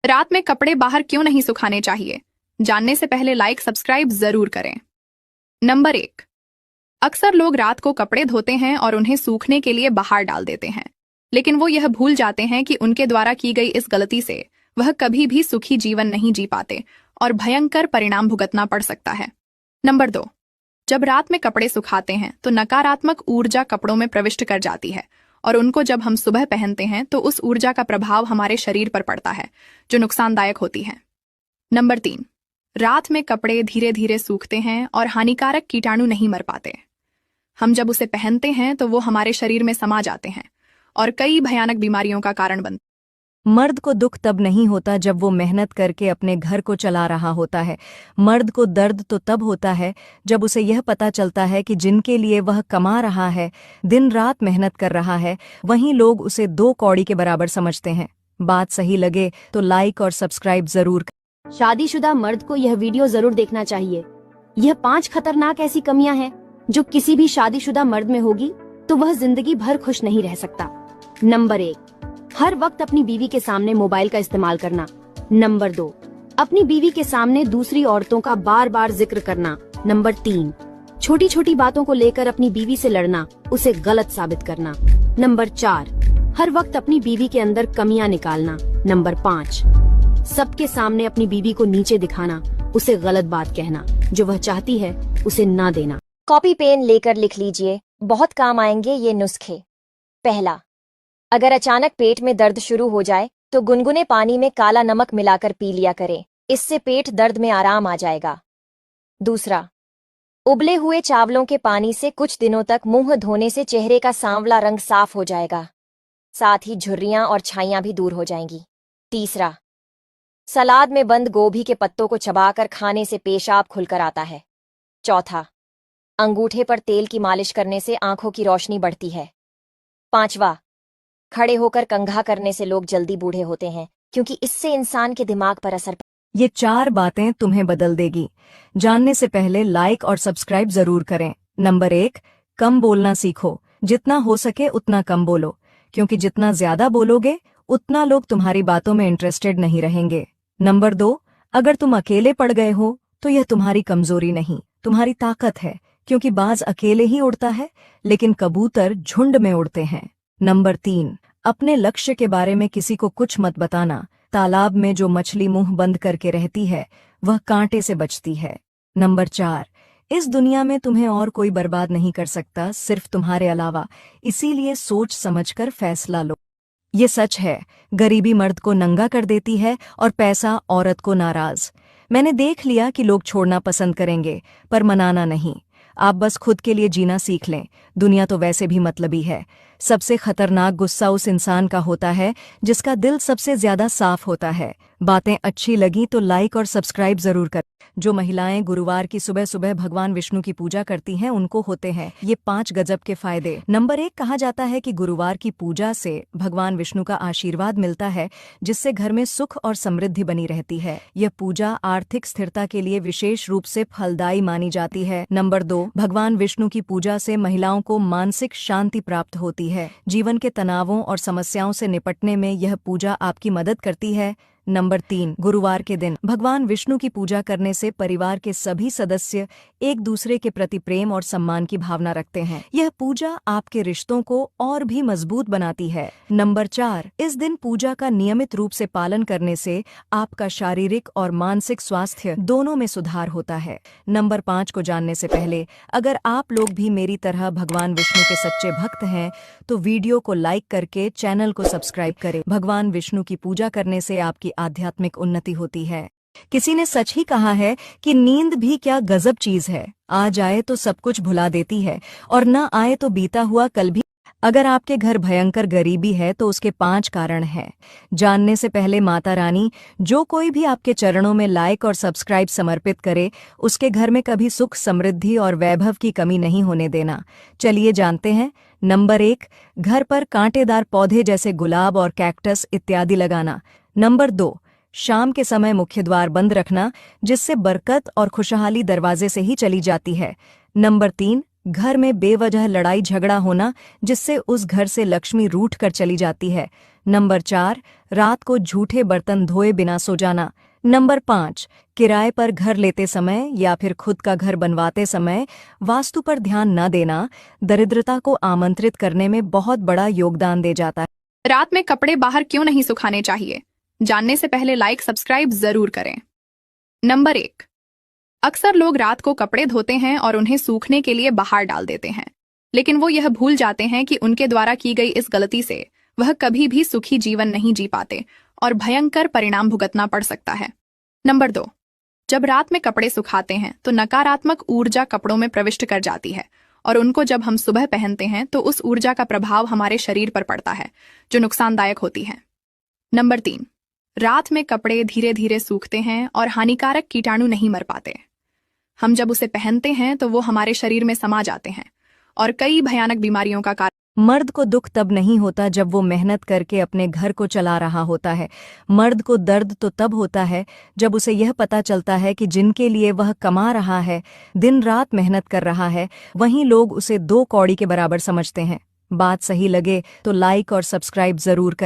रात में कपड़े बाहर क्यों नहीं सुखाने चाहिए? जानने से पहले लाइक सब्सक्राइब जरूर करें। नंबर 1। अक्सर लोग रात को कपड़े धोते हैं और उन्हें सूखने के लिए बाहर डाल देते हैं, लेकिन वो यह भूल जाते हैं कि उनके द्वारा की गई इस गलती से वह कभी भी सुखी जीवन नहीं जी पाते और भयंकर परिणाम भुगतना पड़ सकता है। नंबर 2। जब रात में कपड़े सुखाते हैं तो नकारात्मक ऊर्जा कपड़ों में प्रविष्ट कर जाती है और उनको जब हम सुबह पहनते हैं तो उस ऊर्जा का प्रभाव हमारे शरीर पर पड़ता है, जो नुकसानदायक होती है। नंबर 3। रात में कपड़े धीरे धीरे सूखते हैं और हानिकारक कीटाणु नहीं मर पाते। हम जब उसे पहनते हैं तो वो हमारे शरीर में समा जाते हैं और कई भयानक बीमारियों का कारण बनते हैं। मर्द को दुख तब नहीं होता जब वो मेहनत करके अपने घर को चला रहा होता है। मर्द को दर्द तो तब होता है जब उसे यह पता चलता है कि जिनके लिए वह कमा रहा है, दिन रात मेहनत कर रहा है, वहीं लोग उसे 2 कौड़ी के बराबर समझते हैं। बात सही लगे तो लाइक और सब्सक्राइब जरूर करें। शादीशुदा मर्द को यह वीडियो जरूर देखना चाहिए। यह 5 खतरनाक ऐसी कमियां हैं जो किसी भी शादीशुदा मर्द में होगी तो वह जिंदगी भर खुश नहीं रह सकता। नंबर 1। हर वक्त अपनी बीवी के सामने मोबाइल का इस्तेमाल करना। नंबर 2। अपनी बीवी के सामने दूसरी औरतों का बार बार जिक्र करना। नंबर 3। छोटी छोटी बातों को लेकर अपनी बीवी से लड़ना, उसे गलत साबित करना। नंबर 4। हर वक्त अपनी बीवी के अंदर कमियां निकालना। नंबर 5। सबके सामने अपनी बीवी को नीचे दिखाना, उसे गलत बात कहना, जो वह चाहती है उसे ना देना। कॉपी पेन लेकर लिख लीजिए, बहुत काम आएंगे ये नुस्खे। पहला, अगर अचानक पेट में दर्द शुरू हो जाए तो गुनगुने पानी में काला नमक मिलाकर पी लिया करें, इससे पेट दर्द में आराम आ जाएगा। दूसरा, उबले हुए चावलों के पानी से कुछ दिनों तक मुंह धोने से चेहरे का सांवला रंग साफ हो जाएगा, साथ ही झुर्रियां और छाइयां भी दूर हो जाएंगी। तीसरा, सलाद में बंद गोभी के पत्तों को चबाकर खाने से पेशाब खुलकर आता है। चौथा, अंगूठे पर तेल की मालिश करने से आंखों की रोशनी बढ़ती है। पांचवा, खड़े होकर कंघा करने से लोग जल्दी बूढ़े होते हैं, क्योंकि इससे इंसान के दिमाग पर असर। ये 4 बातें तुम्हें बदल देगी। जानने से पहले लाइक और सब्सक्राइब जरूर करें। नंबर 1। कम बोलना सीखो। जितना हो सके उतना कम बोलो, क्योंकि जितना ज्यादा बोलोगे उतना लोग तुम्हारी बातों में इंटरेस्टेड नहीं रहेंगे। नंबर 2। अगर तुम अकेले पड़ गए हो तो यह तुम्हारी कमजोरी नहीं, तुम्हारी ताकत है, क्योंकि बाज अकेले ही उड़ता है लेकिन कबूतर झुंड में उड़ते हैं। नंबर 3। अपने लक्ष्य के बारे में किसी को कुछ मत बताना। तालाब में जो मछली मुंह बंद करके रहती है वह कांटे से बचती है। नंबर 4। इस दुनिया में तुम्हें और कोई बर्बाद नहीं कर सकता, सिर्फ तुम्हारे अलावा, इसीलिए सोच समझकर फैसला लो। ये सच है, गरीबी मर्द को नंगा कर देती है और पैसा औरत को नाराज। मैंने देख लिया कि लोग छोड़ना पसंद करेंगे पर मनाना नहीं। आप बस खुद के लिए जीना सीख लें, दुनिया तो वैसे भी मतलबी है। सबसे खतरनाक गुस्सा उस इंसान का होता है जिसका दिल सबसे ज्यादा साफ होता है। बातें अच्छी लगी तो लाइक और सब्सक्राइब जरूर कर। जो महिलाएं गुरुवार की सुबह सुबह भगवान विष्णु की पूजा करती हैं उनको होते हैं ये 5 गजब के फायदे। नंबर 1, कहा जाता है कि गुरुवार की पूजा से भगवान विष्णु का आशीर्वाद मिलता है, जिससे घर में सुख और समृद्धि बनी रहती है। यह पूजा आर्थिक स्थिरता के लिए विशेष रूप से फलदायी मानी जाती है। नंबर 2, भगवान विष्णु की पूजा से महिलाओं को मानसिक शांति प्राप्त होती है। जीवन के तनावों और समस्याओं से निपटने में यह पूजा आपकी मदद करती है। नंबर 3, गुरुवार के दिन भगवान विष्णु की पूजा करने से परिवार के सभी सदस्य एक दूसरे के प्रति प्रेम और सम्मान की भावना रखते हैं। यह पूजा आपके रिश्तों को और भी मजबूत बनाती है। नंबर 4, इस दिन पूजा का नियमित रूप से पालन करने से आपका शारीरिक और मानसिक स्वास्थ्य दोनों में सुधार होता है। नंबर 5 को जानने से पहले, अगर आप लोग भी मेरी तरह भगवान विष्णु के सच्चे भक्त हैं तो वीडियो को लाइक करके चैनल को सब्सक्राइब करें। भगवान विष्णु की पूजा करने से आपकी आध्यात्मिक उन्नति होती है। किसी ने सच ही कहा है कि नींद भी क्या गजब चीज है, आ जाए तो सब कुछ भुला देती है और न आए तो बीता हुआ कल भी। अगर आपके घर भयंकर गरीबी है तो उसके 5 कारण हैं। जानने से पहले माता रानी, जो कोई भी आपके चरणों में लाइक और सब्सक्राइब समर्पित करे उसके घर में कभी सुख, समृद्धि और वैभव की कमी नहीं होने देना। चलिए जानते हैं। नंबर 1, घर पर कांटेदार पौधे जैसे गुलाब और कैक्टस इत्यादि लगाना। नंबर 2, शाम के समय मुख्य द्वार बंद रखना, जिससे बरकत और खुशहाली दरवाजे से ही चली जाती है। नंबर 3, घर में बेवजह लड़ाई झगड़ा होना जिससे उस घर से लक्ष्मी रूठ कर चली जाती है। नंबर 4, रात को झूठे बर्तन धोए बिना सो जाना। नंबर 5, किराए पर घर लेते समय या फिर खुद का घर बनवाते समय वास्तु पर ध्यान न देना दरिद्रता को आमंत्रित करने में बहुत बड़ा योगदान दे जाता है। रात में कपड़े बाहर क्यों नहीं सुखाने चाहिए, जानने से पहले लाइक सब्सक्राइब जरूर करें। नंबर 1, अक्सर लोग रात को कपड़े धोते हैं और उन्हें सूखने के लिए बाहर डाल देते हैं, लेकिन वो यह भूल जाते हैं कि उनके द्वारा की गई इस गलती से वह कभी भी सुखी जीवन नहीं जी पाते और भयंकर परिणाम भुगतना पड़ सकता है। नंबर 2, जब रात में कपड़े सुखाते हैं तो नकारात्मक ऊर्जा कपड़ों में प्रविष्ट कर जाती है और उनको जब हम सुबह पहनते हैं तो उस ऊर्जा का प्रभाव हमारे शरीर पर पड़ता है जो नुकसानदायक होती है। नंबर 3, रात में कपड़े धीरे धीरे सूखते हैं और हानिकारक कीटाणु नहीं मर पाते। हम जब उसे पहनते हैं तो वो हमारे शरीर में समा जाते हैं और कई भयानक बीमारियों का कारण। मर्द को दुख तब नहीं होता जब वो मेहनत करके अपने घर को चला रहा होता है। मर्द को दर्द तो तब होता है जब उसे यह पता चलता है कि जिनके लिए वह कमा रहा है, दिन रात मेहनत कर रहा है, वहीं लोग उसे 2 कौड़ी के बराबर समझते हैं। बात सही लगे तो लाइक और सब्सक्राइब जरूर करें।